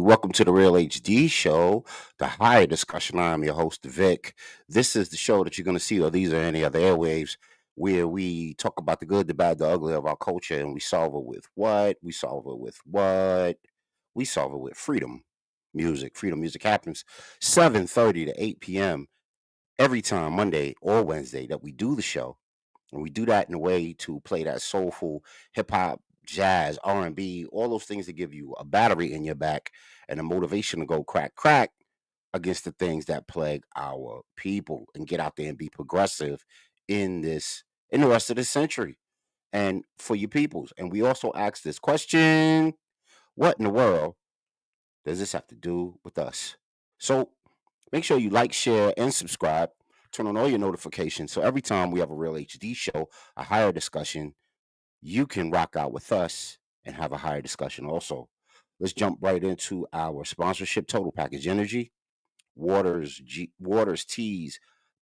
welcome to the Real HD Show, the higher discussion. I'm your host, Vic. This is the show that you're going to see, or these are any other airwaves, where we talk about the good, the bad, the ugly of our culture, and we solve it with what? We solve it with what? We solve it with freedom music. Freedom music happens 7:30 to 8 p.m. every time, Monday or Wednesday, that we do the show. And we do that in a way to play that soulful hip hop, jazz, R&B, all those things that give you a battery in your back and a motivation to go crack crack against the things that plague our people and get out there and be progressive in the rest of this century and for your peoples. And we also ask this question: what in the world does this have to do with us? So make sure you like, share, and subscribe. Turn on all your notifications so every time we have a Real HD show, a higher discussion, you can rock out with us and have a higher discussion also. Let's jump right into our sponsorship: Total Package Energy, waters, teas,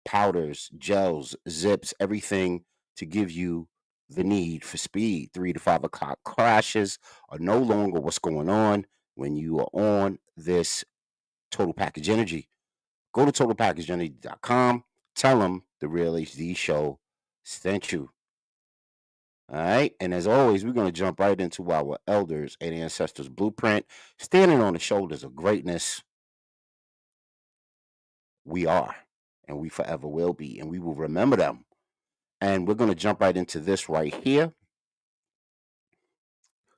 powders, gels, zips, everything to give you the need for speed. 3 to 5 o'clock crashes are no longer what's going on when you are on this Total Package Energy. Go to totalpackageenergy.com. Tell them the Real HD Show sent you. All right. And as always, we're going to jump right into our elders and ancestors blueprint. Standing on the shoulders of greatness, we are, and we forever will be, and we will remember them. And we're going to jump right into this right here.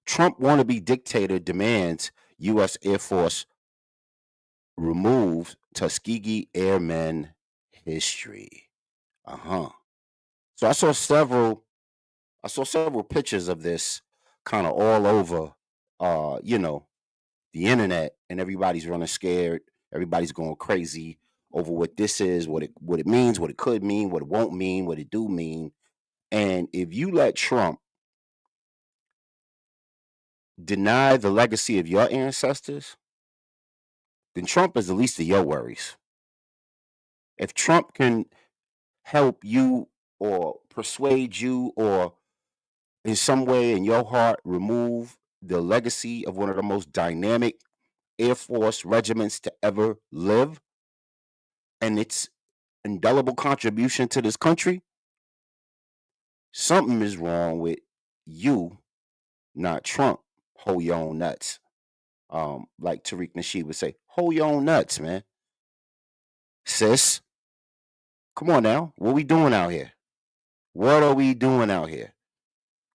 Trump wannabe dictator demands U.S. Air Force remove Tuskegee Airmen history. So I saw several pictures of this kind of all over, you know, the internet, and everybody's running scared. Everybody's going crazy over what this is, what it means, what it could mean, what it won't mean, what it do mean. And if you let Trump deny the legacy of your ancestors, then Trump is the least of your worries. If Trump can help you or persuade you or in some way in your heart remove the legacy of one of the most dynamic Air Force regiments to ever live and its indelible contribution to this country, something is wrong with you, not Trump. Hold your own nuts. Like Tariq Nasheed would say, hold your own nuts, man. Sis, come on now. What we doing out here? What are we doing out here?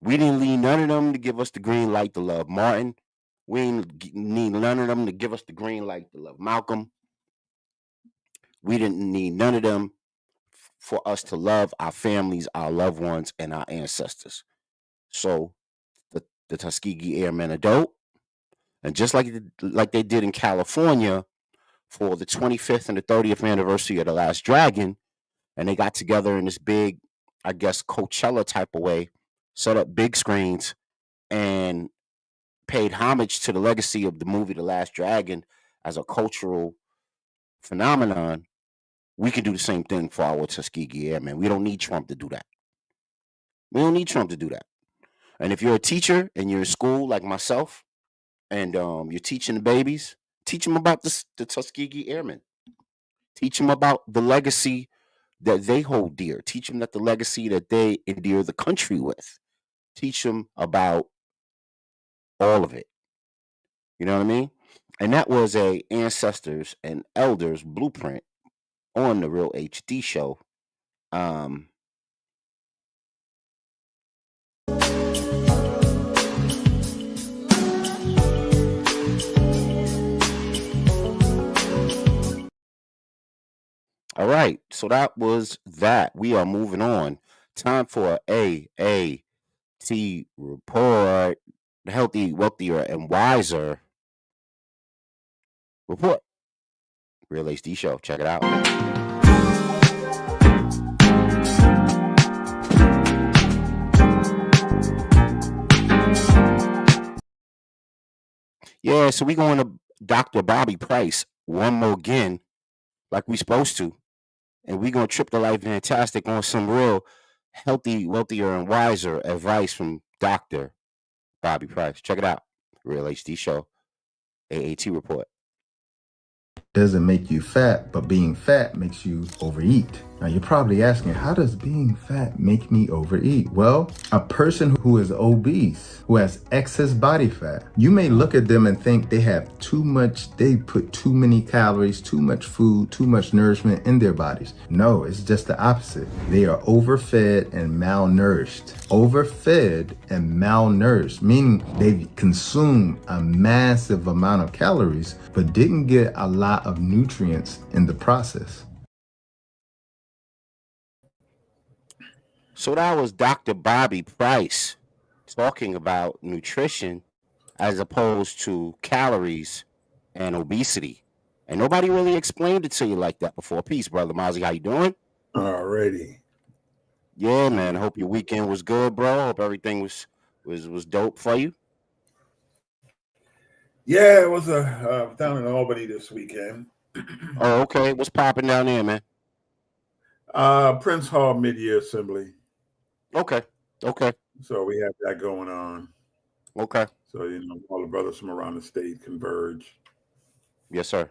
We didn't need none of them to give us the green light to love Martin. We didn't need none of them to give us the green light to love Malcolm. We didn't need none of them for us to love our families, our loved ones, and our ancestors. So the Tuskegee Airmen are dope. And just like they did in California for the 25th and the 30th anniversary of The Last Dragon, and they got together in this big, I guess, Coachella type of way, set up big screens, and paid homage to the legacy of the movie The Last Dragon as a cultural phenomenon. We can do the same thing for our Tuskegee Airmen. We don't need Trump to do that. We don't need Trump to do that. And if you're a teacher and you're in school like myself, and you're teaching the babies, teach them about the Tuskegee Airmen. Teach them about the legacy that they hold dear. Teach them that the legacy that they endear the country with. Teach them about all of it. You know what I mean? And that was a ancestors and elders blueprint on the Real HD Show. All right, so that was that. We are moving on. Time for AAT report. The Healthy, Wealthier, and Wiser report. Real HD Show. Check it out. Yeah, so we going to Dr. Bobby Price one more again, like we supposed to. And we going to trip the life fantastic on some real healthy, wealthier, and wiser advice from Dr. Bobby Price. Check it out. Real HD Show. AAT report. Doesn't make you fat, but being fat makes you overeat. Now you're probably asking, how does being fat make me overeat? Well, a person who is obese, who has excess body fat, you may look at them and think they have too much, they put too many calories, too much food, too much nourishment in their bodies. No, it's just the opposite. They are overfed and malnourished. Overfed and malnourished, meaning they consume a massive amount of calories, but didn't get a lot of nutrients in the process. So that was Dr. Bobby Price talking about nutrition as opposed to calories and obesity. And nobody really explained it to you like that before. Peace, brother Mozzie. How you doing? Alrighty. Yeah, man. Hope your weekend was good, bro. Hope everything was dope for you. Yeah, it was down in Albany this weekend. Oh, okay. What's popping down there, man? Prince Hall Mid-Year Assembly. Okay. So we have that going on. Okay. So, all the brothers from around the state converge. Yes, sir.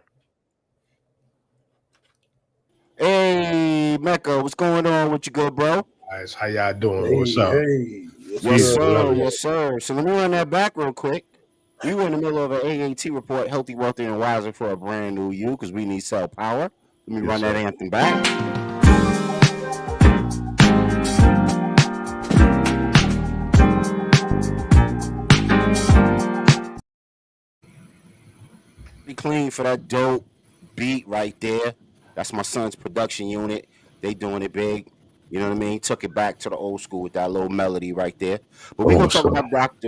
Hey, Mecca, what's going on with you, good bro? Guys, how y'all doing? Hey, What's up? hey. Yes, sir. So let me run that back real quick. We were in the middle of an AAT report, healthy, wealthy, and wiser for a brand new you, because we need cell power. Let me run that anthem back. Be clean for that dope beat right there. That's my son's production unit. They doing it big. You know what I mean? Took it back to the old school with that little melody right there. But we're gonna talk about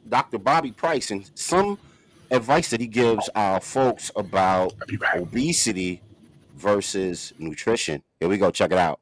Dr. Bobby Price and some advice that he gives our folks about obesity versus nutrition. Here we go. Check it out.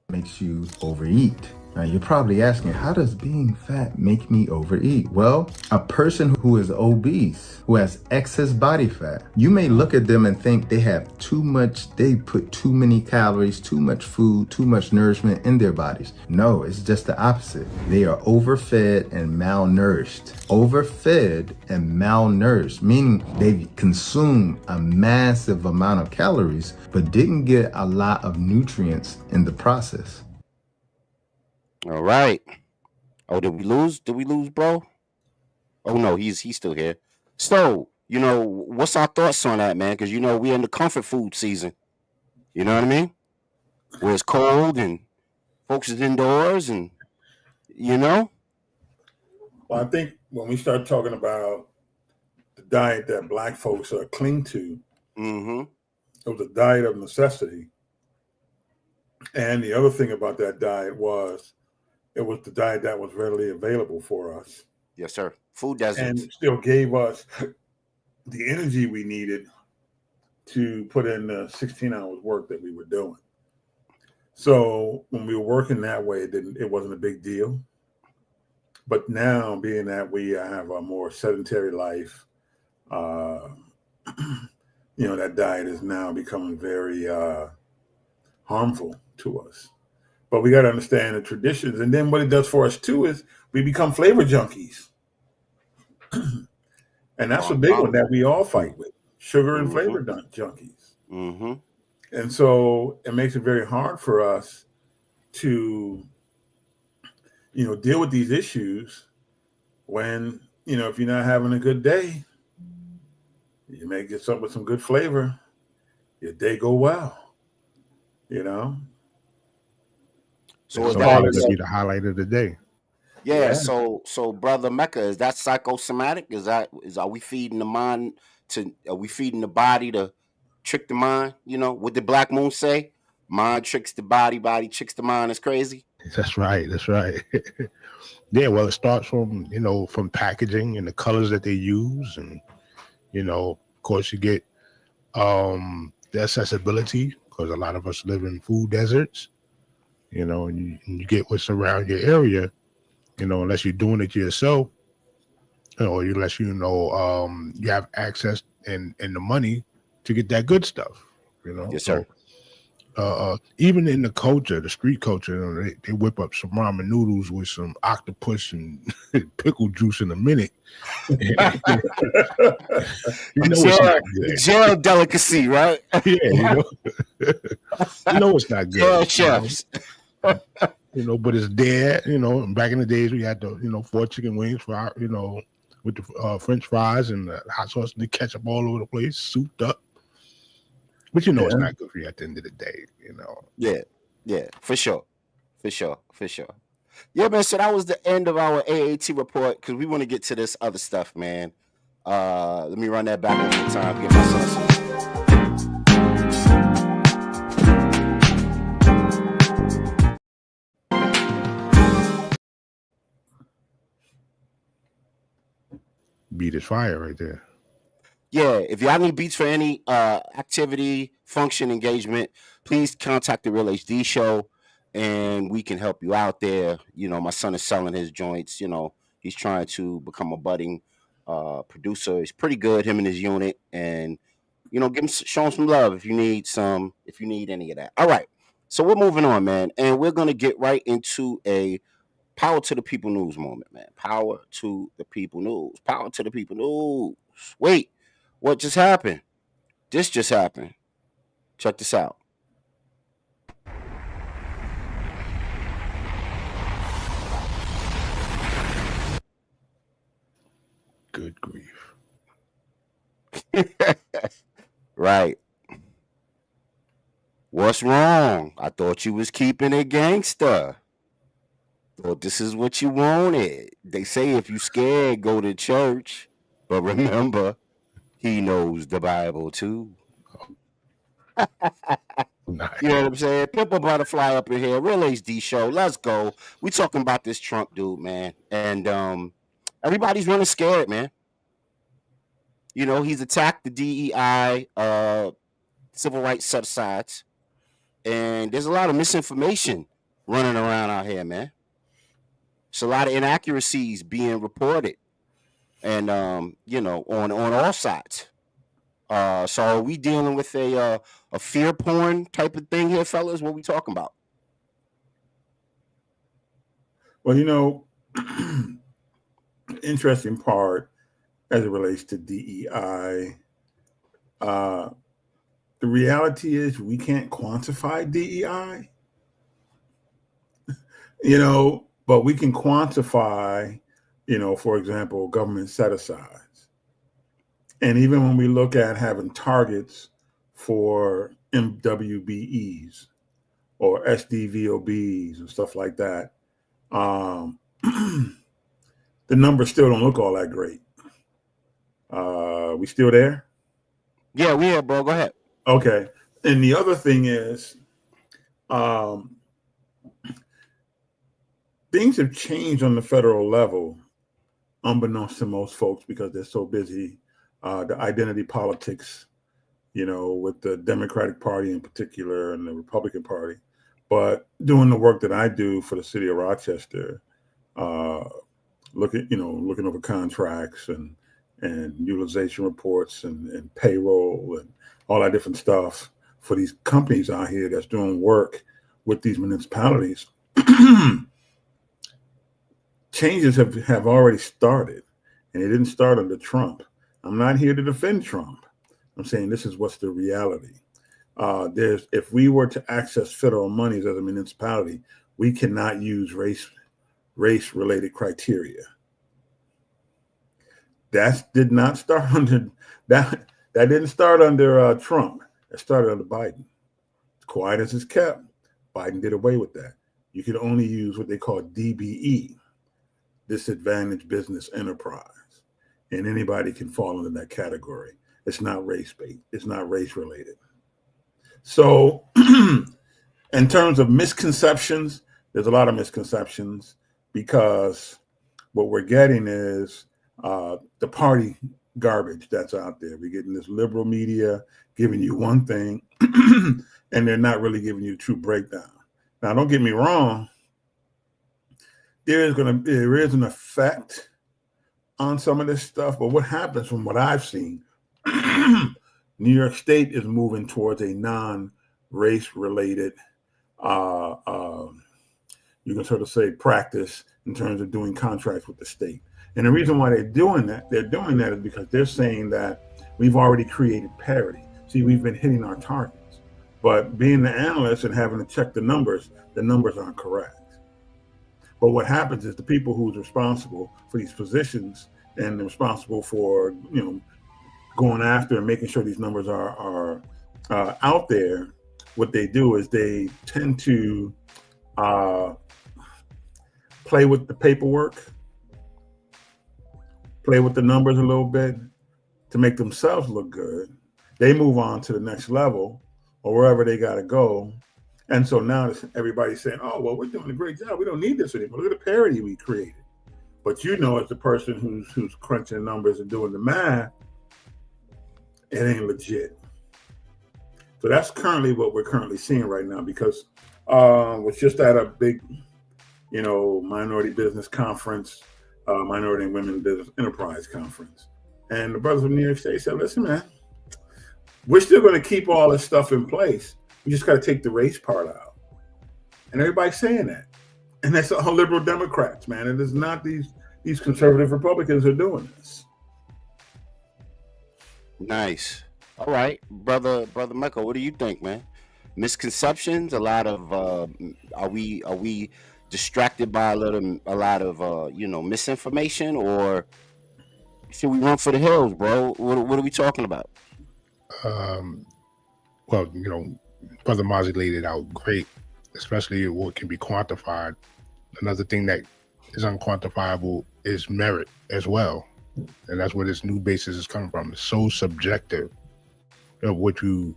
Makes you overeat. Now you're probably asking, how does being fat make me overeat? Well, a person who is obese, who has excess body fat, you may look at them and think they have too much, they put too many calories, too much food, too much nourishment in their bodies. No, it's just the opposite. They are overfed and malnourished. Overfed and malnourished, meaning they consume a massive amount of calories, but didn't get a lot of nutrients in the process. All right. Oh, did we lose? Did we lose, bro? Oh no, he's still here. So, what's our thoughts on that, man? Because we're in the comfort food season. You know what I mean? Where it's cold and folks is indoors and Well, I think when we start talking about the diet that black folks cling to, it was a diet of necessity. And the other thing about that diet was it was the diet that was readily available for us. Yes, sir. Food deserts. And it still gave us the energy we needed to put in the 16 hours work that we were doing. So when we were working that way, it wasn't a big deal. But now, being that we have a more sedentary life, that diet is now becoming very harmful to us. But we got to understand the traditions. And then what it does for us, too, is we become flavor junkies. And that's a big one that we all fight with, sugar and flavor junkies. And so it makes it very hard for us to, deal with these issues when, if you're not having a good day, you may get something with some good flavor, your day go well, So it's going to be the highlight of the day. Yeah. So brother Mecca, is that psychosomatic? Are we feeding the mind are we feeding the body to trick the mind? What did Black Moon say? Mind tricks the body tricks the mind. Is crazy. That's right. Yeah, well, it starts from from packaging and the colors that they use, and of course you get the accessibility, because a lot of us live in food deserts, and you get what's around your area, unless you're doing it yourself, or unless you have access and the money to get that good stuff, Yes, sir. even in the culture, the street culture, you know, they whip up some ramen noodles with some octopus and pickle juice in a minute. You know it's not good. Jail delicacy, right? Yeah, you know, you know it's not Jail good. chefs. You know, but it's there. You know, and back in the days we had the 4 chicken wings for our, with the French fries and the hot sauce and the ketchup all over the place, souped up. But you know, it's not good for you at the end of the day. You know. Yeah, for sure. Yeah, man. So that was the end of our AAT report because we want to get to this other stuff, man. Let me run that back one more time. Give my son some. Beat is fire right there. Yeah, if you have any beats for any activity, function, engagement, please contact the Real HD Show, and we can help you out there. You know, my son is selling his joints. You know, he's trying to become a budding producer. He's pretty good, him and his unit, and show him some love if you need any of that. All right, so we're moving on, man, and we're gonna get right into a power to the people news moment, man. Power to the people news. Power to the people news. Wait. What just happened? This just happened. Check this out. Good grief. Right. What's wrong? I thought you was keeping it gangster. Thought this is what you wanted. They say if you scared, go to church. But remember, he knows the Bible too. Nice. You know what I'm saying? Pimple Butterfly up in here. Real HD Show. Let's go. We talking about this Trump dude, man. And everybody's running scared, man. You know, he's attacked the DEI, civil rights set-asides. And there's a lot of misinformation running around out here, man. It's a lot of inaccuracies being reported. And, on all sides. So are we dealing with a fear porn type of thing here, fellas? What we talking about? Well, interesting part as it relates to DEI. The reality is we can't quantify DEI, but we can quantify, for example, government set-asides. And even when we look at having targets for MWBEs or SDVOBs and stuff like that, the numbers still don't look all that great. We still there? Yeah, we are, bro. Go ahead. Okay. And the other thing is, things have changed on the federal level, unbeknownst to most folks because they're so busy. The identity politics, with the Democratic Party in particular and the Republican Party. But doing the work that I do for the city of Rochester, looking over contracts and utilization reports and payroll and all that different stuff for these companies out here that's doing work with these municipalities, changes have already started, and it didn't start under Trump. I'm not here to defend Trump. I'm saying this is what's the reality. If we were to access federal monies as a municipality, we cannot use race-related criteria. That did not start under that didn't start under Trump. It started under Biden. As quiet as it's kept, Biden did away with that. You could only use what they call DBE, disadvantaged business enterprise. And anybody can fall into that category. It's not race-based. It's not race-related. So in terms of misconceptions, there's a lot of misconceptions because what we're getting is the party garbage that's out there. We're getting this liberal media giving you one thing, and they're not really giving you a true breakdown. Now, don't get me wrong. There is an effect on some of this stuff, but what happens from what I've seen, New York State is moving towards a race-related, uh, uh, you can sort of say, practice in terms of doing contracts with the state. And the reason why they're doing that is because they're saying that we've already created parity. See, we've been hitting our targets, but being the analyst and having to check the numbers aren't correct. But what happens is the people who's responsible for these positions and responsible for going after and making sure these numbers are out there, what they do is they tend to play with the paperwork, play with the numbers a little bit to make themselves look good. They move on to the next level or wherever they got to go. And so now everybody's saying, oh, well, we're doing a great job. We don't need this anymore. Look at the parity we created. But as the person who's crunching numbers and doing the math, it ain't legit. So that's currently what we're currently seeing right now, because was just at a big, minority business conference, minority and women business enterprise conference. And the brothers from New York State said, listen, man, we're still going to keep all this stuff in place. We just got to take the race part out. And everybody's saying that. And that's all liberal Democrats, man. It is not these conservative Republicans are doing this. Nice. All right, brother Michael, what do you think, man? Misconceptions, a lot of are we distracted by a lot of misinformation, or should we run for the hills, bro? What are we talking about? Well, Brother Mozzie laid it out great, especially what can be quantified. Another thing that is unquantifiable is merit as well. And that's where this new basis is coming from. It's so subjective of what you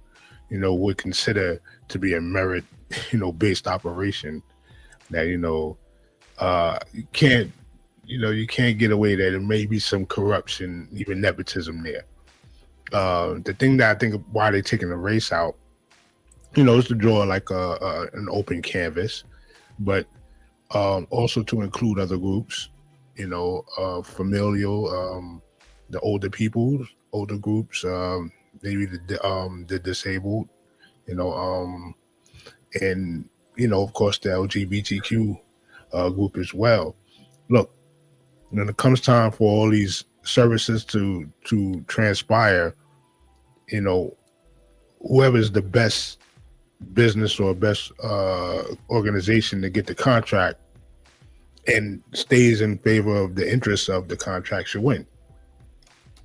would consider to be a merit, based operation, that, you can't get away that there may be some corruption, even nepotism there. The thing that I think why they're taking the race out, is to draw like an open canvas, but also to include other groups, familial, the older people, older groups, maybe the disabled, and of course the LGBTQ group as well. Look, when it comes time for all these services to transpire, whoever's the best business or best organization to get the contract and stays in favor of the interests of the contract should win.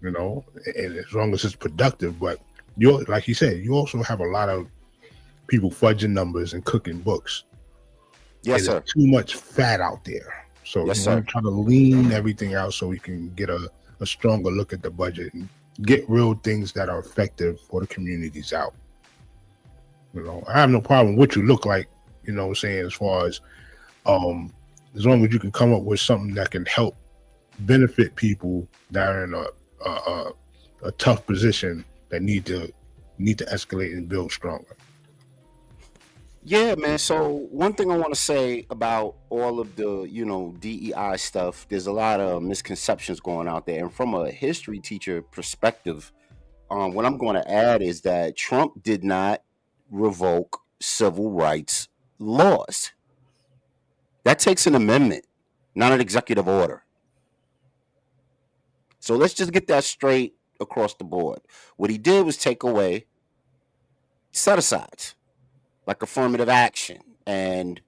And as long as it's productive. But like you said, you also have a lot of people fudging numbers and cooking books. Yes, sir. There's too much fat out there. So yes, you want to try to lean everything out so we can get a stronger look at the budget and get real things that are effective for the communities out. I have no problem with what you look like, saying, as far as long as you can come up with something that can help benefit people that are in a tough position that need to escalate and build stronger. Yeah, man. So one thing I want to say about all of the, DEI stuff, there's a lot of misconceptions going out there. And from a history teacher perspective, what I'm going to add is that Trump did not revoke civil rights laws. That takes an amendment, not an executive order. So let's just get that straight across the board. What he did was take away set-asides, like affirmative action and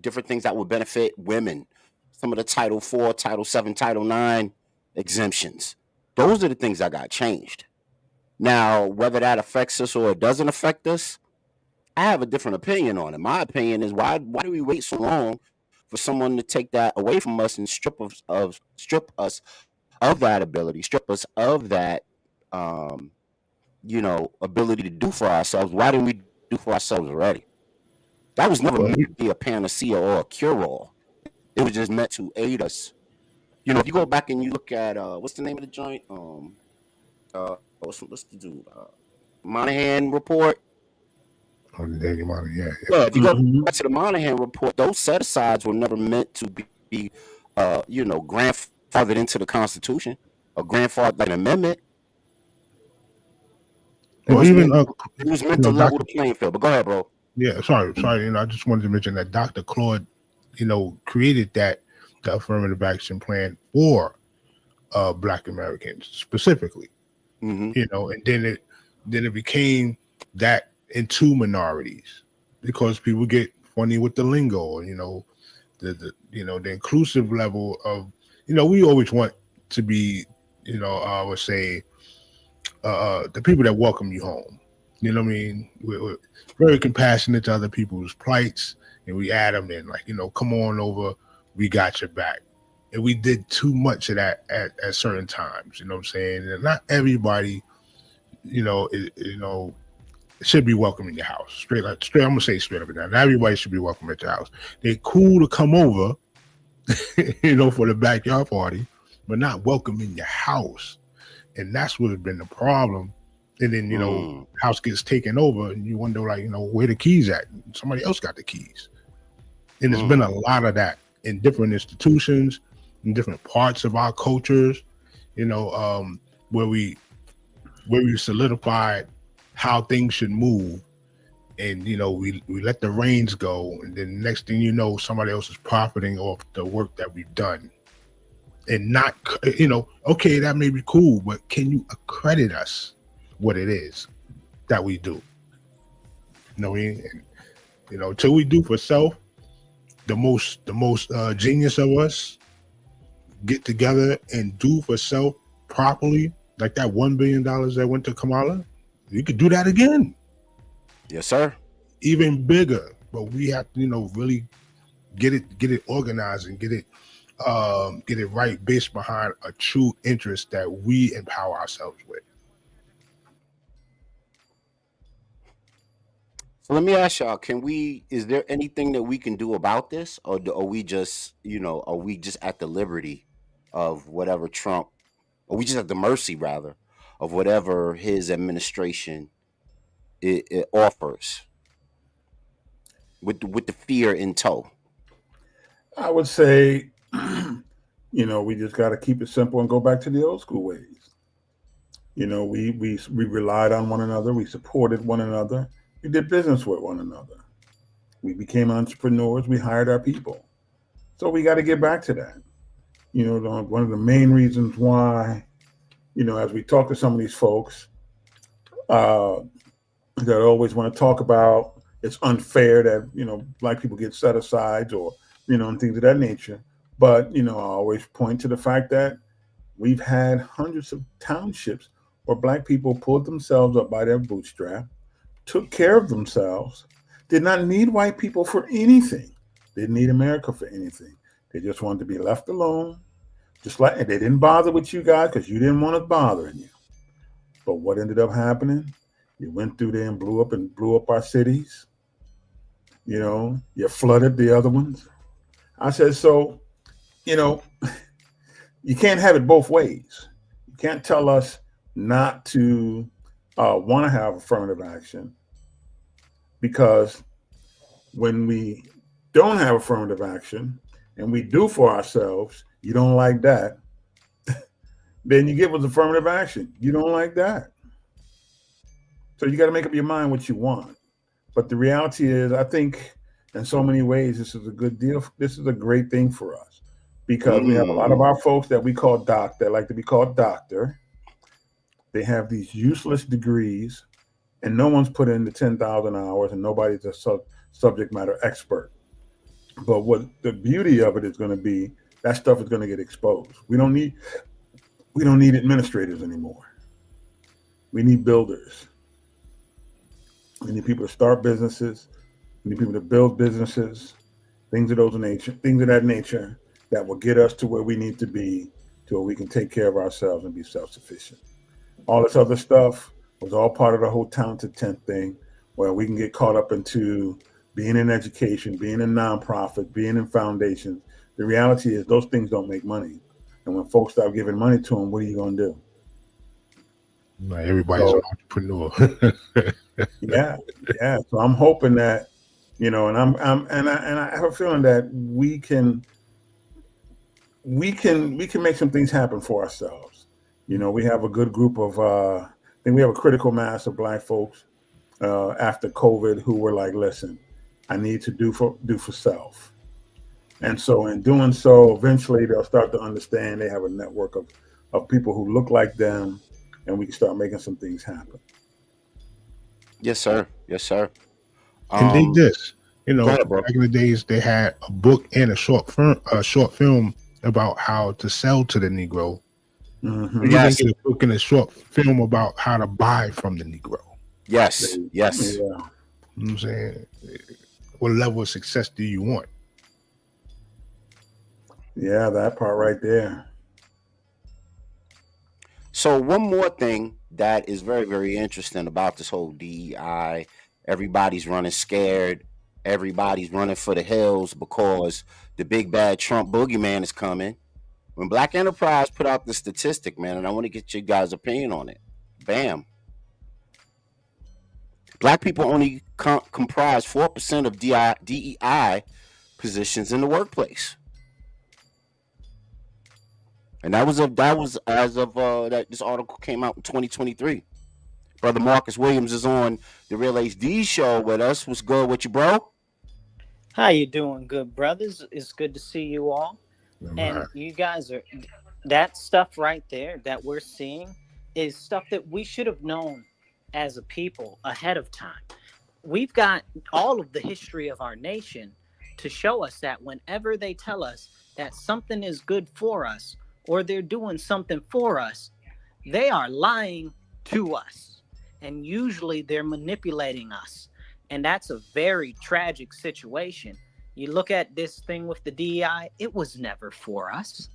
different things that would benefit women. Some of the Title IV, Title VII, Title IX exemptions. Those are the things that got changed. Now, whether that affects us or it doesn't affect us, I have a different opinion on it. My opinion is why do we wait so long for someone to take that away from us and strip us of that ability, strip us of that ability to do for ourselves? Why didn't we do for ourselves already? That was never meant to be a panacea or a cure-all. It was just meant to aid us. If you go back and you look at what's the name of the joint? What's the dude? Monahan report. Oh, the Daily Monahan, yeah. Yeah, if you go back to the Monahan report, those set-asides were never meant to be grandfathered into the Constitution or grandfathered like an amendment. It Well, was even meant, it was meant to level Doctor. the playing field. But go ahead, bro. Yeah, sorry. I just wanted to mention that Dr. Claude, created the affirmative action plan for Black Americans specifically. Mm-hmm. And then it became that in two minorities because people get funny with the lingo. The inclusive level of we always want to be I would say the people that welcome you home. You know what I mean? We're very compassionate to other people's plights, and we add them in like come on over, we got your back. And we did too much of that at certain times. You know what I'm saying? And not everybody, should be welcome in your house. Straight. I'm gonna say straight up and down. Not everybody should be welcome at your house. They're cool to come over, for the backyard party, but not welcome in your house. And that's what has been the problem. And then, house gets taken over and you wonder like, where the keys at? Somebody else got the keys. And there's been a lot of that in different institutions, in different parts of our cultures, where we solidified how things should move. And we let the reins go, and then next thing you know, somebody else is profiting off the work that we've done. And not, okay, that may be cool, but can you accredit us what it is that we do? You know what I mean? And, until we do for self, the most genius of us get together and do for self properly, like that $1 billion that went to Kamala. You could do that again. Yes, sir. Even bigger, but we have to, really get it organized and get it right based behind a true interest that we empower ourselves with. So let me ask y'all: is there anything that we can do about this, or are we just, are we just at the liberty of whatever Trump, or we just at the mercy rather of whatever his administration it offers with the fear in tow? I would say, we just got to keep it simple and go back to the old school ways. We relied on one another. We supported one another. We did business with one another. We became entrepreneurs. We hired our people. So we got to get back to that. One of the main reasons why, as we talk to some of these folks that always want to talk about it's unfair that, Black people get set aside or, and things of that nature. But, I always point to the fact that we've had hundreds of townships where Black people pulled themselves up by their bootstrap, took care of themselves, did not need white people for anything, didn't need America for anything. They just wanted to be left alone. Just like they didn't bother with you guys because you didn't want us bothering you. But what ended up happening? You went through there and blew up our cities. You flooded the other ones. I said, so, you can't have it both ways. You can't tell us not to want to have affirmative action, because when we don't have affirmative action and we do for ourselves, you don't like that. Then you give us affirmative action. You don't like that. So you got to make up your mind what you want. But the reality is, I think in so many ways, this is a good deal. This is a great thing for us because we have a lot of our folks that we call that like to be called doctor. They have these useless degrees and no one's put in the 10,000 hours and nobody's a subject matter expert. But what the beauty of it is going to be, that stuff is going to get exposed. We don't need administrators anymore. We need builders. We need people to start businesses. We need people to build businesses, things of that nature that will get us to where we need to be, to where we can take care of ourselves and be self-sufficient. All this other stuff was all part of the whole town to tent thing, where we can get caught up into being in education, being in nonprofit, being in foundations. The reality is those things don't make money. And when folks start giving money to them, what are you going to do? Right, everybody's an entrepreneur. Yeah. So I'm hoping that, and I have a feeling that we can make some things happen for ourselves. We have a good group of think we have a critical mass of Black folks after COVID who were like, listen, I need to do for self. And so in doing so, eventually they'll start to understand they have a network of people who look like them, and we can start making some things happen. Yes, sir. Yes, sir. And dig this, you know, ahead, bro. back in the days, they had a book and a short film about how to sell to the Negro. Mm-hmm. You Yes. didn't get a book and a short film about how to buy from the Negro. Yes. Yes. Yeah. You know what I'm saying? What level of success do you want? Yeah, that part right there. So one more thing that is very, very interesting about this whole DEI, everybody's running scared. Everybody's running for the hills because the big bad Trump boogeyman is coming. When Black Enterprise put out the statistic, man, and I want to get your guys' opinion on it. Bam. Black people only comprise 4% of DEI positions in the workplace. And that was as of that this article came out in 2023. Brother Marcus Williams is on the Real HD show with us. What's good with you, bro? How you doing, good brothers? It's good to see you all. Right. And you guys are, that stuff right there that we're seeing is stuff that we should have known as a people ahead of time. We've got all of the history of our nation to show us that whenever they tell us that something is good for us or they're doing something for us, they are lying to us. And usually they're manipulating us. And that's a very tragic situation. You look at this thing with the DEI, it was never for us.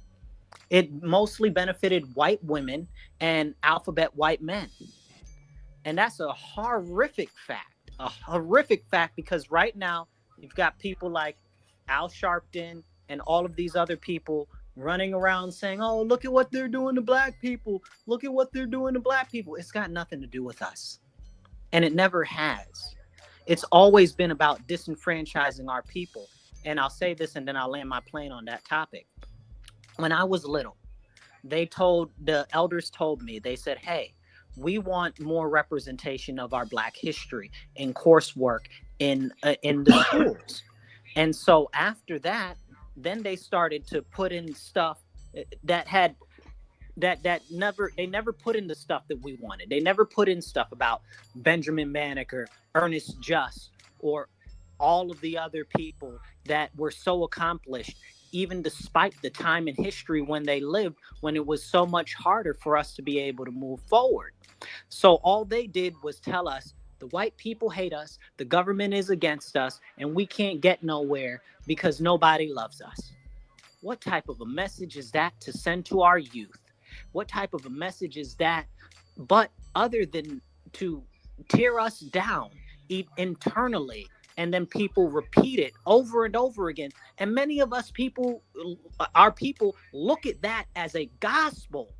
It mostly benefited white women and alphabet white men. And that's a horrific fact, because right now you've got people like Al Sharpton and all of these other people running around saying, oh, look at what they're doing to Black people. Look at what they're doing to Black people. It's got nothing to do with us. And it never has. It's always been about disenfranchising our people. And I'll say this and then I'll land my plane on that topic. When I was little, the elders told me, they said, hey, we want more representation of our Black history in coursework in the schools. And so after that, then they started to put in stuff that had they never put in the stuff that we wanted. They never put in stuff about Benjamin Banneker, Ernest Just, or all of the other people that were so accomplished, even despite the time in history when they lived, when it was so much harder for us to be able to move forward. So all they did was tell us the white people hate us, the government is against us, and we can't get nowhere because nobody loves us. What type of a message is that to send to our youth? What type of a message is that, but other than to tear us down internally, and then people repeat it over and over again. And many of us our people look at that as a gospel.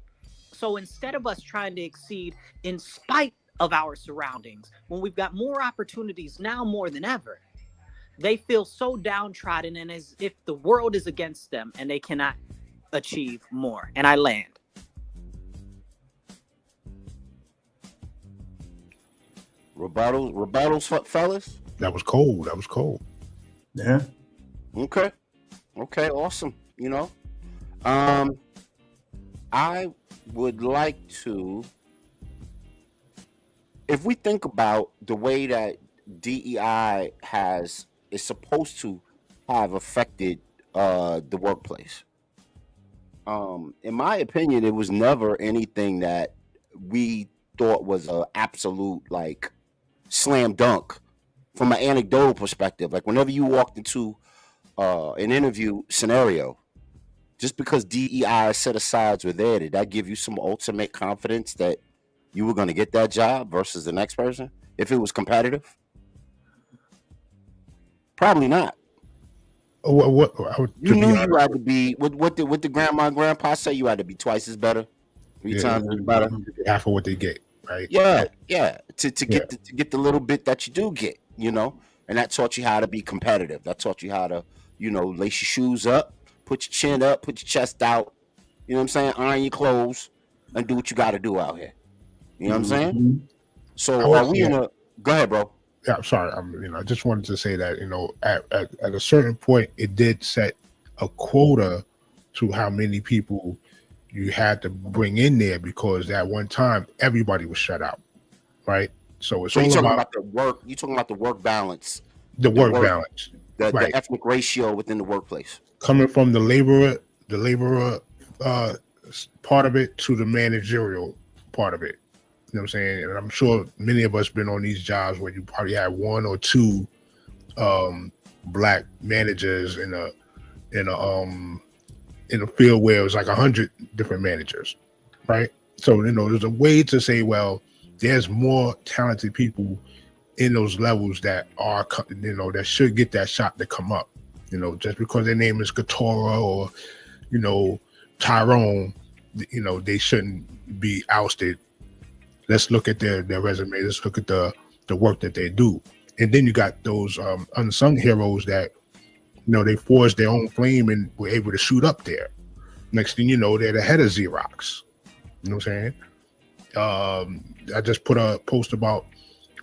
So instead of us trying to exceed in spite of our surroundings, when we've got more opportunities now more than ever, they feel so downtrodden and as if the world is against them and they cannot achieve more. And I land. Rebuttals, fellas? That was cold. Yeah. Okay, awesome. You know, I would like to, if we think about the way that DEI is supposed to have affected the workplace. In my opinion, it was never anything that we thought was a absolute like slam dunk from an anecdotal perspective. Like whenever you walked into an interview scenario, just because DEI set asides were there, did that give you some ultimate confidence that you were going to get that job versus the next person if it was competitive? Probably not. You knew you had to be what the grandma and grandpa say, you had to be twice as better, three times as better, half of what they get, right? Yeah. To get the little bit that you do get, you know, and that taught you how to be competitive. That taught you how to, you know, lace your shoes up, put your chin up, put your chest out. You know what I'm saying? Iron your clothes and do what you got to do out here. You know what I'm saying? Mm-hmm. So would are we say- in a? Go ahead, bro. Yeah, I'm sorry. I just wanted to say that, at a certain point, it did set a quota to how many people you had to bring in there, because at one time everybody was shut out, right? So it's So you're all talking about about the work. You're talking about the work balance, the the work work, balance, the right? ethnic ratio within the workplace. Coming from the laborer uh, part of it to the managerial part of it. You know what I'm saying? And I'm sure many of us been on these jobs where you probably have one or two black managers in a field where it was like 100 different managers, right? So there's a way to say, well, there's more talented people in those levels that are that should get that shot to come up. Just because their name is Katora or Tyrone, they shouldn't be ousted. Let's look at their resume. Let's look at the work that they do. And then you got those unsung heroes that they forged their own flame and were able to shoot up there. Next thing you know, they're the head of Xerox. You know what I'm saying? I just put a post about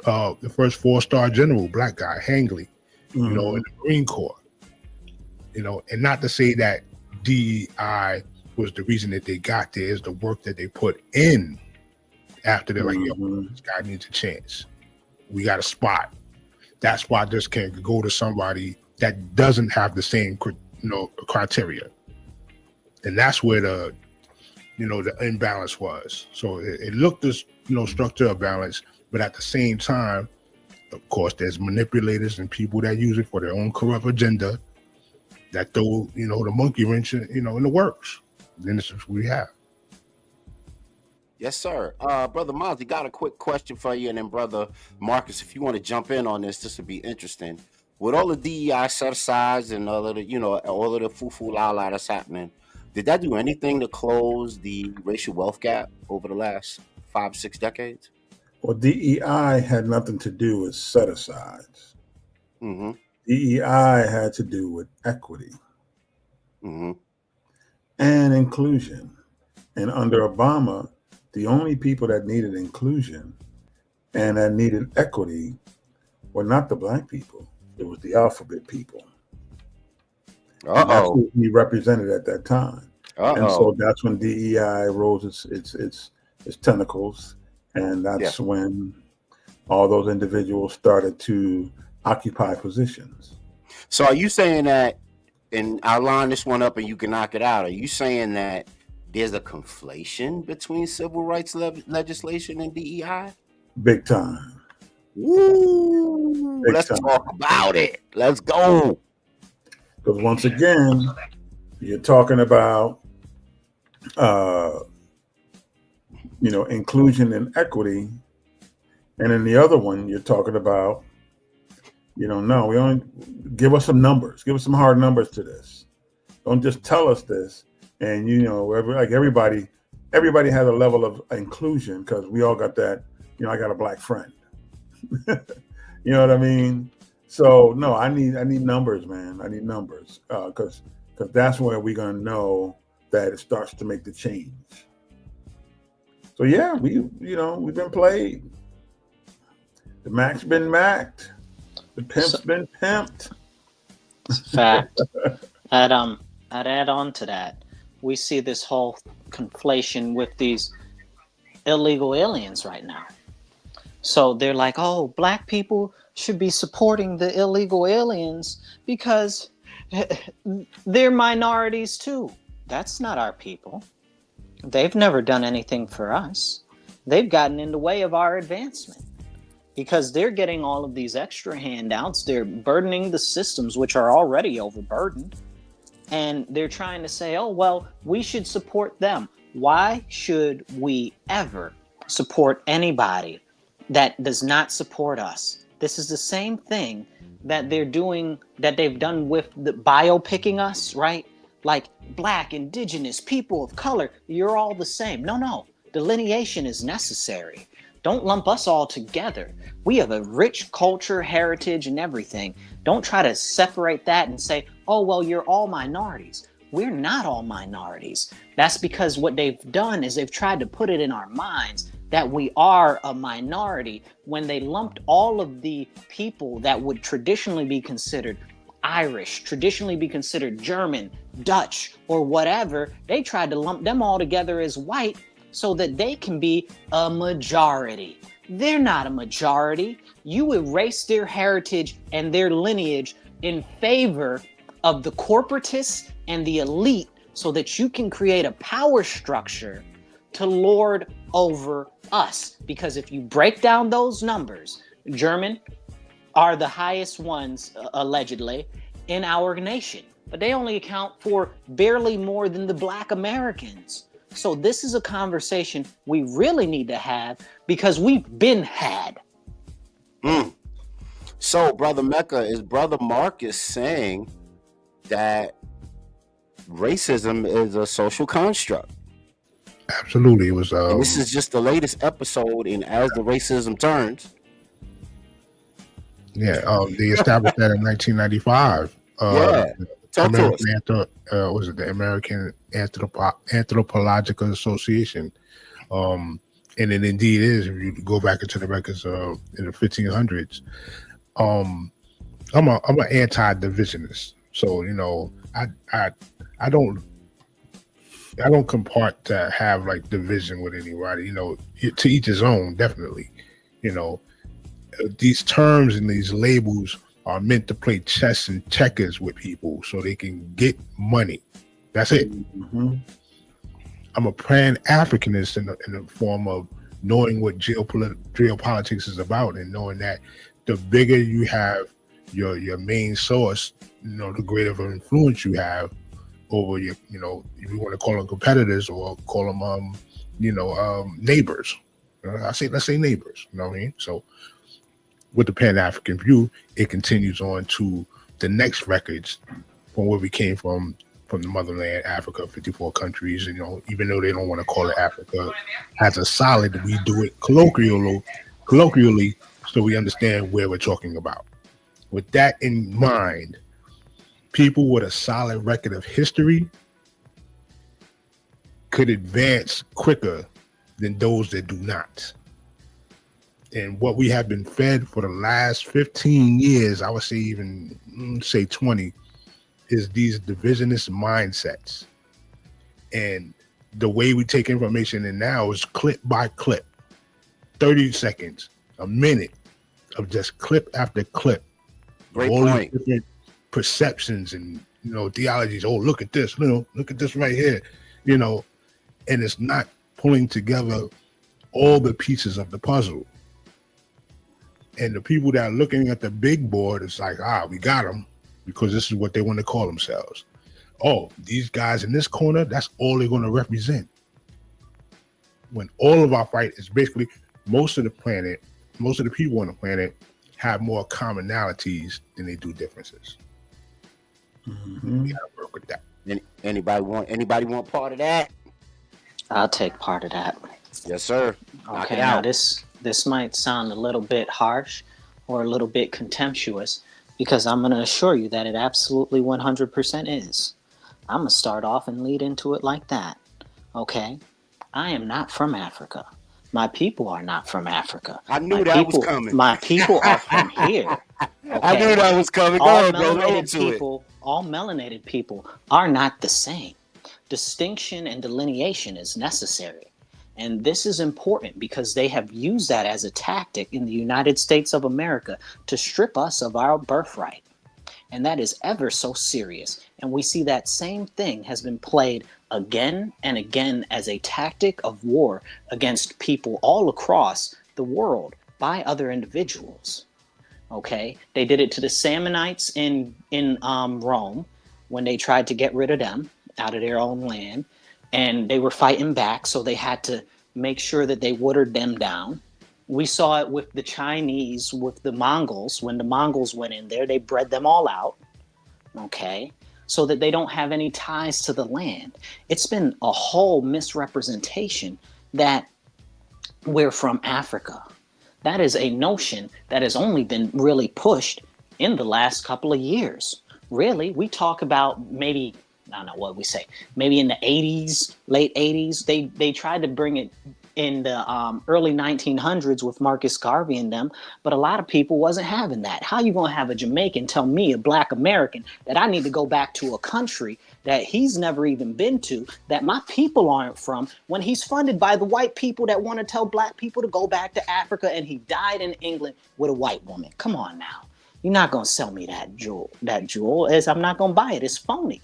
the first 4-star general, black guy, Hangley, in the Marine Corps. And not to say that DEI was the reason that they got there, is the work that they put in after they're like, yo, this guy needs a chance. We got a spot. That spot just can't go to somebody that doesn't have the same criteria. And that's where the imbalance was. So it looked as structure of balance, but at the same time, of course, there's manipulators and people that use it for their own corrupt agenda that throw the monkey wrench in the works. Then this is what we have. Yes, sir. Brother Miles, you got a quick question for you, and then Brother Marcus, if you want to jump in on this would be interesting. With all the DEI set asides and all of the all of the foo la la that's happening, did that do anything to close the racial wealth gap over the last 5-6 decades? Well, DEI had nothing to do with set asides. Mm-hmm. DEI had to do with equity and inclusion. And under Obama, the only people that needed inclusion and that needed equity were not the black people. It was the alphabet people. And that's who he represented at that time. And so that's when DEI rose its tentacles. And that's when all those individuals started to occupy positions. So are you saying that, and I'll line this one up and you can knock it out, are you saying that there's a conflation between civil rights legislation and DEI? Big time. Woo! Let's talk about it. Let's go. Because once again, you're talking about inclusion and equity, and in the other one, you're talking about no, we only give us some numbers, give us some hard numbers to this. Don't just tell us this. And everybody has a level of inclusion because we all got that. I got a black friend. You know what I mean? So no, I need numbers, man. I need numbers because that's where we're gonna know that it starts to make the change. So yeah, we've been played. The Mac's been macked. The pimp's been pimped. Fact. I'd add on to that. We see this whole conflation with these illegal aliens right now. So they're like, oh, black people should be supporting the illegal aliens because they're minorities too. That's not our people. They've never done anything for us. They've gotten in the way of our advancement because they're getting all of these extra handouts. They're burdening the systems, which are already overburdened. And they're trying to say, oh, well, we should support them. Why should we ever support anybody that does not support us? This is the same thing that they're doing, that they've done with the biopicking us, right? Like black, indigenous, people of color, you're all the same. No, delineation is necessary. Don't lump us all together. We have a rich culture, heritage, and everything. Don't try to separate that and say, oh, well, you're all minorities. We're not all minorities. That's because what they've done is they've tried to put it in our minds that we are a minority when they lumped all of the people that would traditionally be considered Irish, traditionally be considered German, Dutch, or whatever. They tried to lump them all together as white so that they can be a majority. They're not a majority. You erase their heritage and their lineage in favor of the corporatists and the elite so that you can create a power structure to lord over us. Because if you break down those numbers, German are the highest ones, allegedly, in our nation. But they only account for barely more than the Black Americans. So this is a conversation we really need to have because we've been had. So, Brother Mecca, is Brother Marcus saying that racism is a social construct? Absolutely. It was And this is just the latest episode in As the Racism Turns. they established that in 1995. Yeah. Talk to us. Was it the American Anthropological Association? And it indeed is. If you go back into the records in the 1500s, I'm an anti-divisionist. So I don't compart to have like division with anybody. To each his own. Definitely. These terms and these labels are meant to play chess and checkers with people so they can get money. That's it. Mm-hmm. I'm a Pan-Africanist in the form of knowing what geopolitics is about and knowing that the bigger you have your main source, the greater of an influence you have over your, if you want to call them competitors or call them, neighbors. Let's say neighbors. You know what I mean? So with the Pan-African view, it continues on to the next records from where we came from the motherland, Africa, 54 countries. Even though they don't want to call it Africa, has a solid, we do it colloquially, so we understand where we're talking about. With that in mind, people with a solid record of history could advance quicker than those that do not. And what we have been fed for the last 15 years, I would say even 20, is these divisionist mindsets. And the way we take information in now is clip by clip, 30 seconds, a minute of just clip after clip. Great all point. These different perceptions and theologies. Oh, look at this, look at this right here, and it's not pulling together all the pieces of the puzzle. And the people that are looking at the big board, it's like, we got them because this is what they want to call themselves. Oh, these guys in this corner, that's all they're going to represent. When all of our fight is basically most of the people on the planet have more commonalities than they do differences. Mm-hmm. We gotta work with that. Anybody want part of that? I'll take part of that. Yes, sir. Knock Okay, it now out. this might sound a little bit harsh or a little bit contemptuous because I'm going to assure you that it absolutely 100% is. I'm going to start off and lead into it like that. Okay? I am not from Africa. My people are not from Africa. I knew that was coming. My people are from here. Okay? I knew that was coming. Go on, bro. All melanated people are not the same. Distinction and delineation is necessary. And this is important because they have used that as a tactic in the United States of America to strip us of our birthright. And that is ever so serious. And we see that same thing has been played again and again as a tactic of war against people all across the world by other individuals. Okay, they did it to the Samnites in Rome when they tried to get rid of them out of their own land. And they were fighting back, so they had to make sure that they watered them down. We saw it with the Chinese, with the Mongols. When the Mongols went in there, they bred them all out, okay, so that they don't have any ties to the land. It's been a whole misrepresentation that we're from Africa. That is a notion that has only been really pushed in the last couple of years. Really, we talk about maybe, I don't know what we say, maybe in the 80s, late 80s, they tried to bring it in the early 1900s with Marcus Garvey and them, but a lot of people wasn't having that. How you gonna have a Jamaican tell me, a Black American, that I need to go back to a country that he's never even been to, that my people aren't from, when he's funded by the white people that want to tell Black people to go back to Africa, and he died in England with a white woman? Come on now. You're not gonna sell me that jewel. That jewel is, I'm not gonna buy it. It's phony.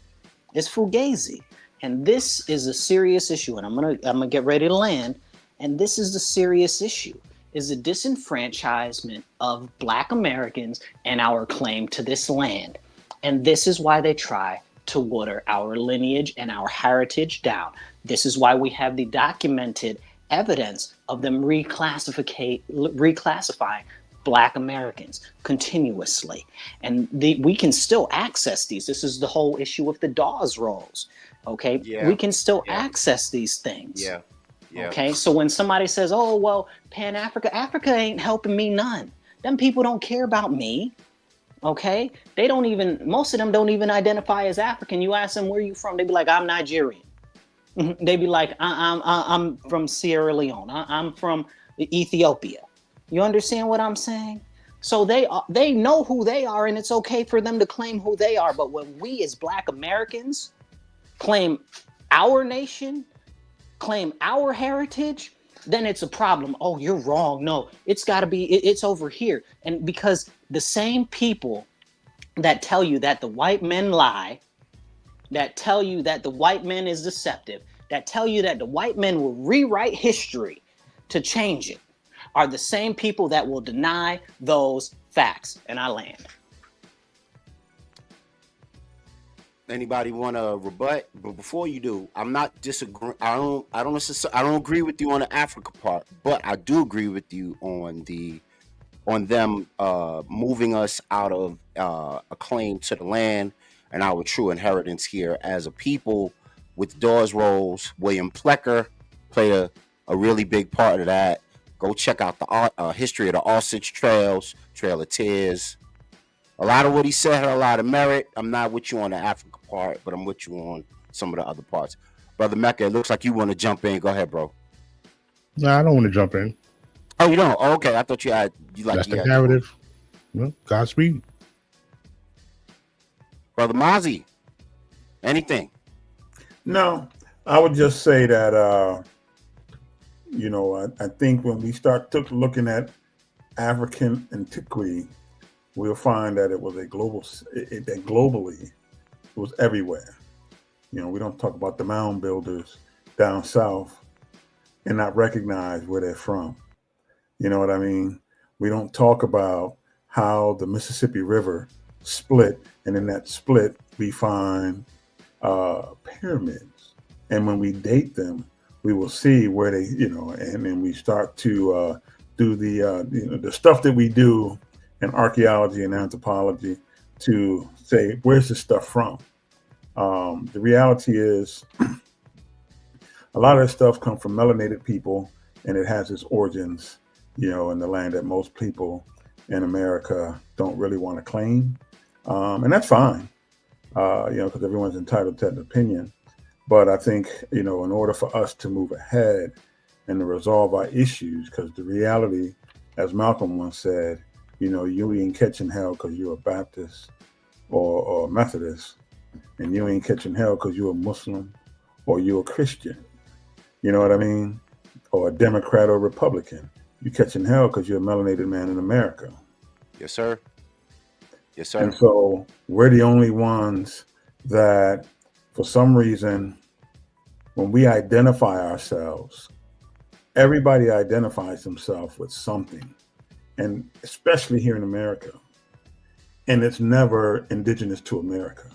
It's fugazi. And this is a serious issue. And I'm gonna get ready to land. And this is the serious issue: is the disenfranchisement of Black Americans and our claim to this land. And this is why they try to water our lineage and our heritage down. This is why we have the documented evidence of them reclassifying Black Americans continuously. And we can still access these. This is the whole issue with the Dawes rolls. Okay, we can still access these things. Okay, so when somebody says, oh, well, Africa ain't helping me none. Them people don't care about me. Okay, most of them don't even identify as African. You ask them, where you from? They be like, I'm Nigerian. They be like, I'm from Sierra Leone. I'm from Ethiopia. You understand what I'm saying? So they know who they are, and it's okay for them to claim who they are. But when we as Black Americans claim our nation, claim our heritage, then it's a problem. Oh, you're wrong. No, it's got to be, it's over here. And because the same people that tell you that the white men lie, that tell you that the white man is deceptive, that tell you that the white men will rewrite history to change it, are the same people that will deny those facts. And I land. Anybody want to rebut? But before you do, I'm not disagreeing. I don't agree with you on the Africa part, but I do agree with you on them moving us out of a claim to the land and our true inheritance here as a people. With Dawes rolls, William Plecker played a really big part of that. Go check out the history of the Osage Trails, Trail of Tears. A lot of what he said had a lot of merit. I'm not with you on the Africa part, but I'm with you on some of the other parts. Brother Mecca, it looks like you want to jump in. Go ahead, bro. No, I don't want to jump in. Oh, you don't? Oh, okay. I thought you had. That's the narrative. Well, Godspeed. Brother Mozzie, anything? No, I would just say that, I think when we start looking at African antiquity, we'll find that it was that globally, it was everywhere. We don't talk about the mound builders down south and not recognize where they're from. You know what I mean? We don't talk about how the Mississippi River split, and in that split, we find pyramids. And when we date them, we will see where they, and then we start to do the stuff that we do in archaeology and anthropology to say, where's this stuff from? The reality is a lot of this stuff comes from melanated people, and it has its origins, in the land that most people in America don't really want to claim. And that's fine, because everyone's entitled to an opinion. But I think, in order for us to move ahead and to resolve our issues, because the reality, as Malcolm once said, you ain't catching hell because you're a Baptist or Methodist, and you ain't catching hell because you're a Muslim or you're a Christian. You know what I mean? Or a Democrat or Republican. You're catching hell because you're a melanated man in America. Yes, sir. Yes, sir. And so we're the only ones that, for some reason, when we identify ourselves, everybody identifies themselves with something, and especially here in America. And it's never indigenous to America.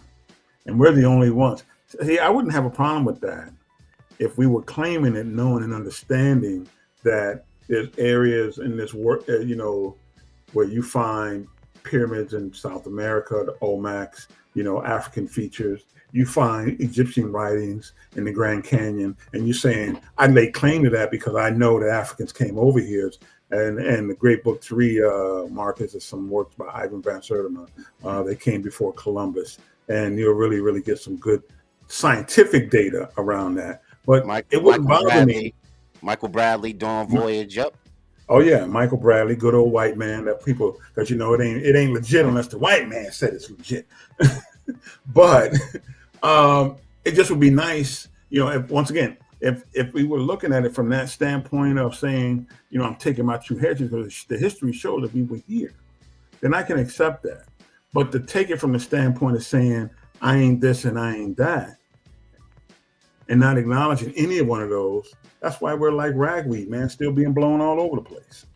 And we're the only ones. See, I wouldn't have a problem with that if we were claiming it, knowing and understanding that there's areas in this work, where you find pyramids in South America, the Olmecs, African features. You find Egyptian writings in the Grand Canyon, and you're saying, I lay claim to that because I know that Africans came over here. And the great book 3, Marcus, is some works by Ivan Van Sertima. They came before Columbus, and you'll really, really get some good scientific data around that. But it wouldn't bother me. Michael Bradley, Dawn Voyage. Yep. Oh yeah, Michael Bradley, good old white man. That people, because it ain't legit unless the white man said it's legit. But it just would be nice, once again, if we were looking at it from that standpoint of saying, I'm taking my two hedges because the history shows that we were here, then I can accept that. But to take it from the standpoint of saying I ain't this and I ain't that, and not acknowledging any of one of those, that's why we're like ragweed, man, still being blown all over the place.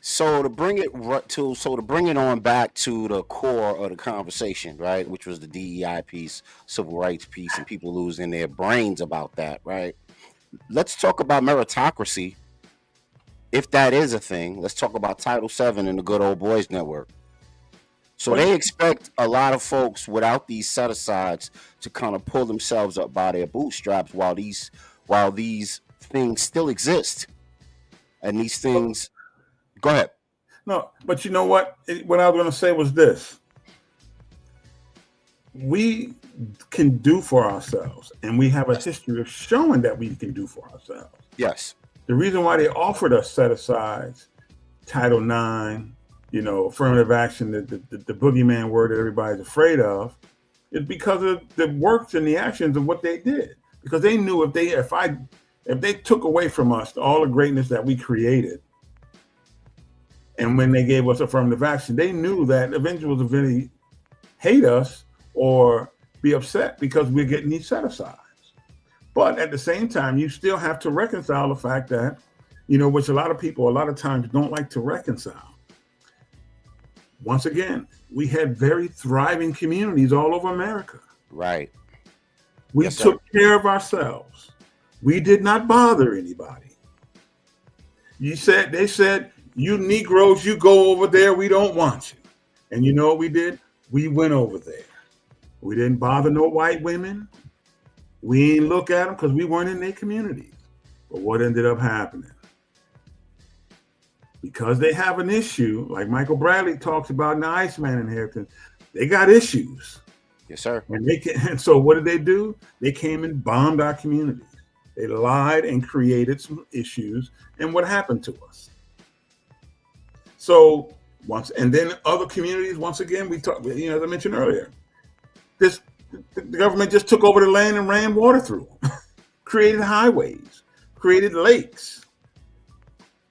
So to bring it on back to the core of the conversation, right, which was the DEI piece, civil rights piece, and people losing their brains about that, right? Let's talk about meritocracy. If that is a thing, let's talk about Title VII and the Good Old Boys Network. So they expect a lot of folks without these set-asides to kind of pull themselves up by their bootstraps while these things still exist. And these things... Go ahead. No, but you know what? What I was going to say was this. We can do for ourselves, and we have a history of showing that we can do for ourselves. Yes. The reason why they offered us set-asides, Title IX, affirmative action, the boogeyman word that everybody's afraid of, is because of the works and the actions of what they did. Because they knew if they took away from us all the greatness that we created, and when they gave us affirmative action, they knew that eventually was going to hate us or be upset because we're getting these set-asides. But at the same time, you still have to reconcile the fact that, which a lot of people a lot of times don't like to reconcile. Once again, we had very thriving communities all over America. Right. We took care of ourselves. We did not bother anybody. They said, you Negroes, you go over there. We don't want you. And you know what we did? We went over there. We didn't bother no white women. We ain't look at them because we weren't in their communities. But what ended up happening? Because they have an issue, like Michael Bradley talks about in the Iceman inheritance, they got issues. Yes, sir. And so what did they do? They came and bombed our communities. They lied and created some issues. And what happened to us? So and then other communities, once again, we talked, as I mentioned earlier, the government just took over the land and ran water through them, created highways, created lakes.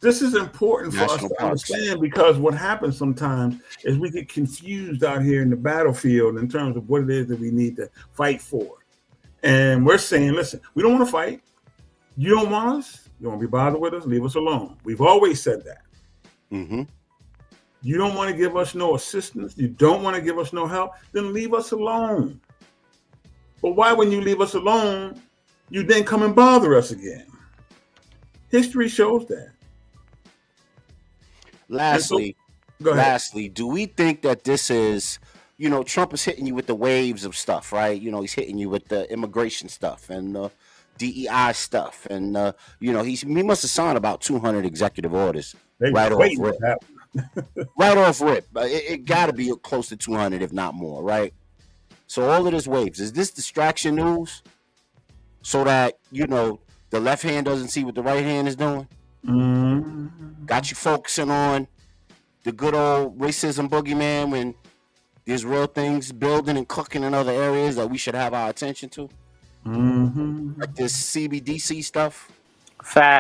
This is important for us to understand, because what happens sometimes is we get confused out here in the battlefield in terms of what it is that we need to fight for. And we're saying, listen, we don't want to fight. You don't want us? You don't want to be bothered with us? Leave us alone. We've always said that. Mm-hmm. You don't want to give us no assistance. You don't want to give us no help. Then leave us alone. But why, when you leave us alone, you then come and bother us again? History shows that. Lastly, do we think that this is, Trump is hitting you with the waves of stuff, right? He's hitting you with the immigration stuff and the DEI stuff. And, he must have signed about 200 executive orders right off rip. Right off rip. It got to be close to 200, if not more, right? So all of this waves. Is this distraction news so that, the left hand doesn't see what the right hand is doing? Mm-hmm. Got you focusing on the good old racism boogeyman when there's real things building and cooking in other areas that we should have our attention to? Mm-hmm. Like this CBDC stuff?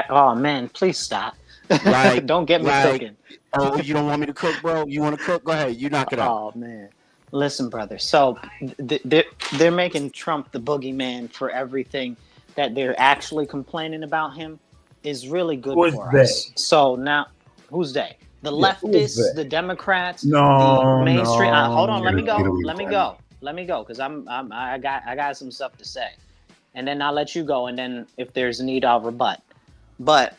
Oh, man, please stop. Like, don't get me cooking. Oh, you don't want me to cook, bro? You want to cook? Go ahead. You knock it out. Oh, man. Listen, brother. So they're making Trump the boogeyman for everything that they're actually complaining about him is really good for us. So now, who's they? The leftists, the Democrats, the mainstream. Hold on, let me go, because I got some stuff to say, and then I'll let you go, and then if there's a need, I'll rebut. But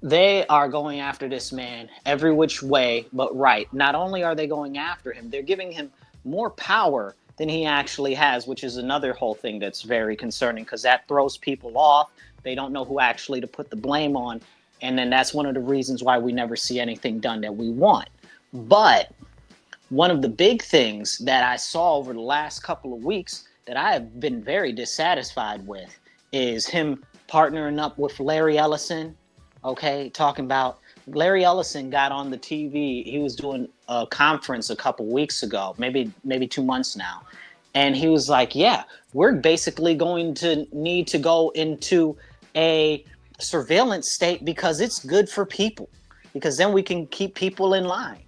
they are going after this man every which way but right. Not only are they going after him, they're giving him more power than he actually has, which is another whole thing that's very concerning, because that throws people off. They don't know who actually to put the blame on. And then that's one of the reasons why we never see anything done that we want. But one of the big things that I saw over the last couple of weeks that I have been very dissatisfied with is him partnering up with Larry Ellison. Okay, talking about Larry Ellison got on the TV. He was doing a conference a couple weeks ago, maybe 2 months now. And he was like, yeah, we're basically going to need to go into a surveillance state because it's good for people, because then we can keep people in line.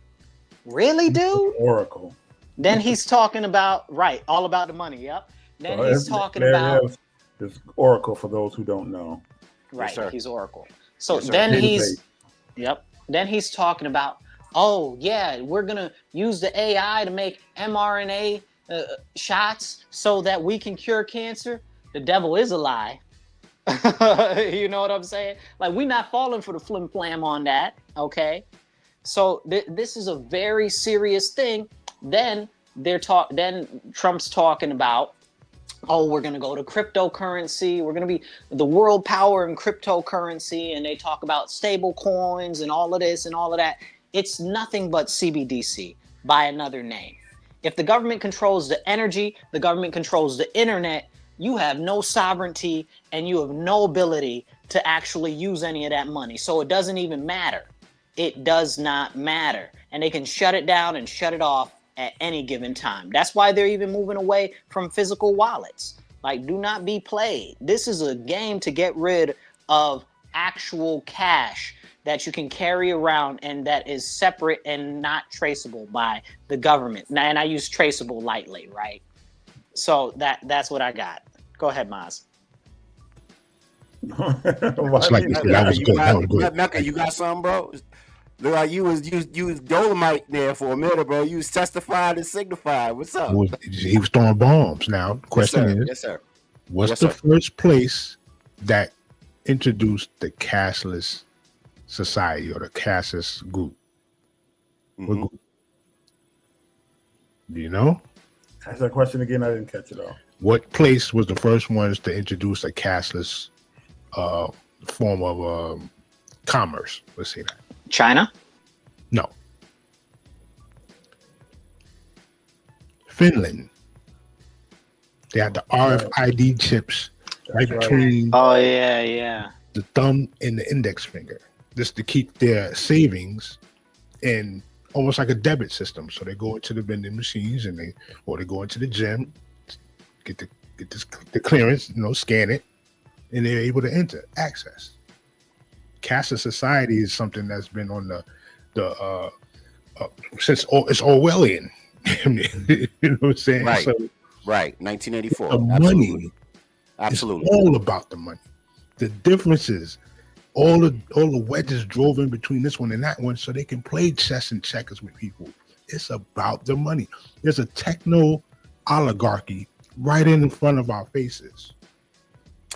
Really, dude? Oracle. Then he's talking about, right, all about the money. Yep. Then he's talking about is Oracle for those who don't know. Right, Yes, he's Oracle. So Yes, then Database. then he's talking about, oh yeah, we're gonna use the AI to make mRNA shots so that we can cure cancer. The devil is a lie. You know what I'm saying? Like, we're not falling for the flim flam on that. Okay, so this is a very serious thing. Then Then Trump's talking about, oh, we're going to go to cryptocurrency. We're going to be the world power in cryptocurrency. And they talk about stable coins and all of this and all of that. It's nothing but CBDC by another name. If the government controls the energy, the government controls the internet, you have no sovereignty and you have no ability to actually use any of that money. So it doesn't even matter. It does not matter. And they can shut it down and shut it off at any given time. That's why they're even moving away from physical wallets. Like, do not be played. This is a game to get rid of actual cash that you can carry around and that is separate and not traceable by the government. Now, and I use traceable lightly, right? So that's what I got. Go ahead, Maz. Mecca, you got something, bro? Look like you was Dolomite there for a minute, bro. You was testified and signified. What's up? He was throwing bombs. Now, question Yes, sir. What's the first place that introduced the cashless society or the cashless group? What group? Do you know? Ask that question again. I didn't catch it all. What place was the first ones to introduce a cashless form of commerce? Let's say that. China? No. Finland. They had the RFID chips right between the thumb and the index finger, just to keep their savings in almost like a debit system. So they go into the vending machines and they go into the gym, get the clearance, scan it, and they're able to enter access. Cashless society is something that's been on the since it's Orwellian. You know what I'm saying? Right. So, right. 1984. The money. Absolutely. It's all about the money. The difference is all the wedges drove in between this one and that one so they can play chess and checkers with people. It's about the money. There's a techno oligarchy right in front of our faces.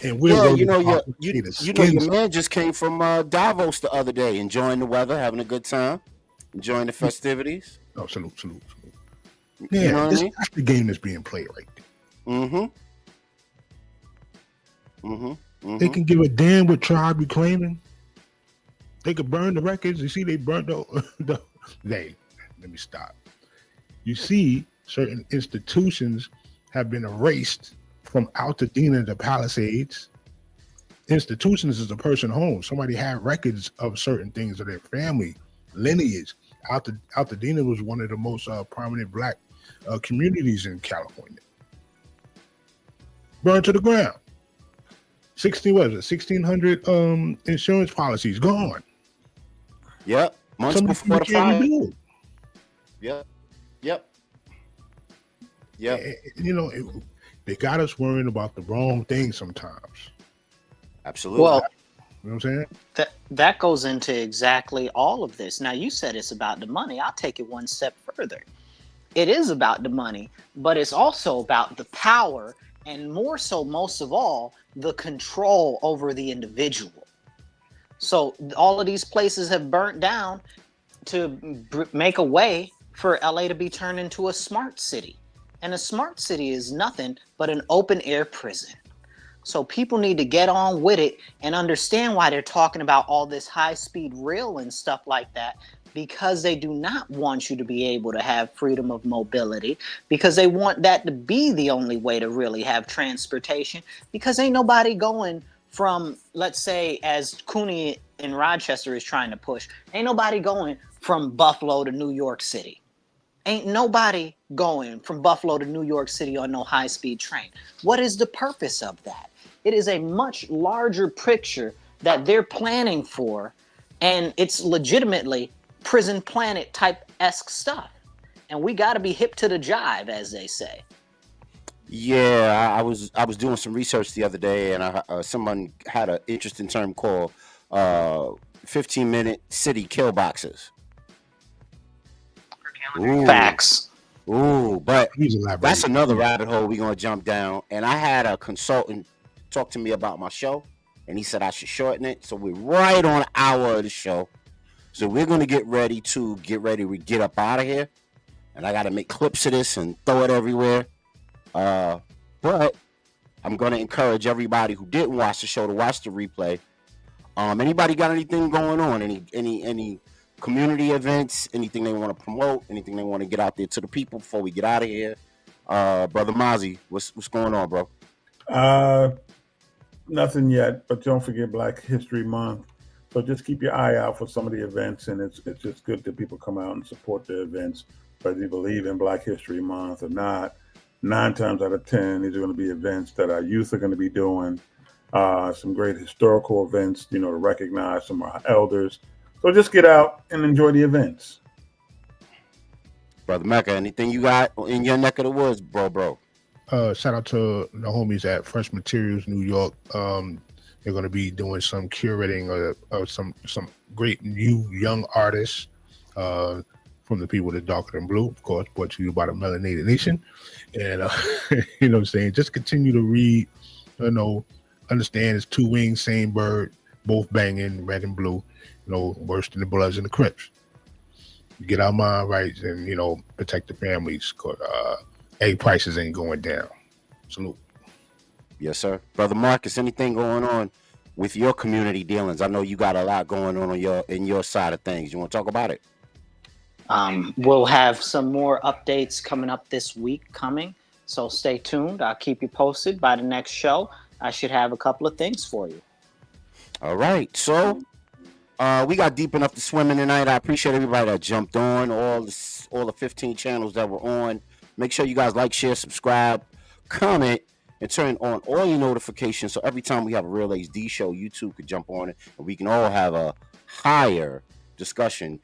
And we're your man just came from Davos the other day, enjoying the weather, having a good time, enjoying the festivities. Oh, salute. Yeah, you know what I mean? That's the game that's being played right there. They can give a damn what tribe you claiming. They could burn the records. You see, they burnt let me stop. You see, certain institutions have been erased from Altadena to Palisades. Institutions is a person home. Somebody had records of certain things of their family lineage. Altadena was one of the most prominent black communities in California. Burned to the ground. 1,600 insurance policies gone. Yep. Months before the fire. Yep. They got us worrying about the wrong thing sometimes. Absolutely. Well, you know what I'm saying? That goes into exactly all of this. Now, you said it's about the money. I'll take it one step further. It is about the money, but it's also about the power, and more so, most of all, the control over the individual. So all of these places have burnt down to make a way for LA to be turned into a smart city. And a smart city is nothing but an open air prison. So people need to get on with it and understand why they're talking about all this high speed rail and stuff like that, because they do not want you to be able to have freedom of mobility, because they want that to be the only way to really have transportation, because ain't nobody going from, let's say, as Cooney in Rochester is trying to push, ain't nobody going from Buffalo to New York City. Ain't nobody going from Buffalo to New York City on no high-speed train. What is the purpose of that? It is a much larger picture that they're planning for, and it's legitimately Prison Planet type-esque stuff. And we got to be hip to the jive, as they say. Yeah, I was doing some research the other day, and someone had an interesting term called 15-minute city kill boxes. Ooh. Facts. Ooh, but that's another Yeah. rabbit hole we're gonna jump down. And I had a consultant talk to me about my show, and he said I should shorten it. So we're right on an hour of the show. So we're gonna get ready to get up out of here. And I gotta make clips of this and throw it everywhere. But I'm gonna encourage everybody who didn't watch the show to watch the replay. Anybody got anything going on? Any community events? Anything they want to promote? Anything they want to get out there to the people before we get out of here? Brother Mozzie, what's going on, bro? Nothing yet, but don't forget Black History Month. So just keep your eye out for some of the events, and it's just good that people come out and support the events, whether you believe in Black History Month or not. 9 times out of 10, these are going to be events that our youth are going to be doing. Some great historical events, to recognize some of our elders. So just get out and enjoy the events. Brother Mecca, anything you got in your neck of the woods, bro? Shout out to the homies at Fresh Materials New York. They're going to be doing some curating of some great new young artists from the people that Darker Than Blue, of course, brought to you by the Melanated Nation. And you know what I'm saying? Just continue to read, understand it's 2 wings, same bird, both banging, red and blue, worse than the Bloods and the Crips. Get our mind right and, protect the families, because egg prices ain't going down. Salute. Yes, sir. Brother Marcus, anything going on with your community dealings? I know you got a lot going on in your side of things. You want to talk about it? We'll have some more updates coming up this week so stay tuned. I'll keep you posted. By the next show, I should have a couple of things for you. All right, so we got deep enough to swim in tonight. I appreciate everybody that jumped on, all the 15 channels that were on. Make sure you guys like, share, subscribe, comment, and turn on all your notifications, so every time we have a Real HD show, YouTube could jump on it, and we can all have a higher discussion.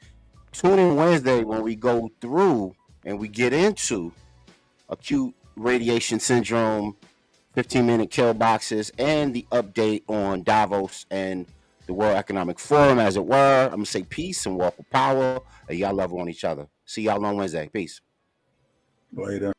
Tune in Wednesday when we go through and we get into acute radiation syndrome, 15-minute kill boxes, and the update on Davos and the World Economic Forum, as it were. I'm going to say peace and walk with power, and y'all love on each other. See y'all on Wednesday. Peace. Later.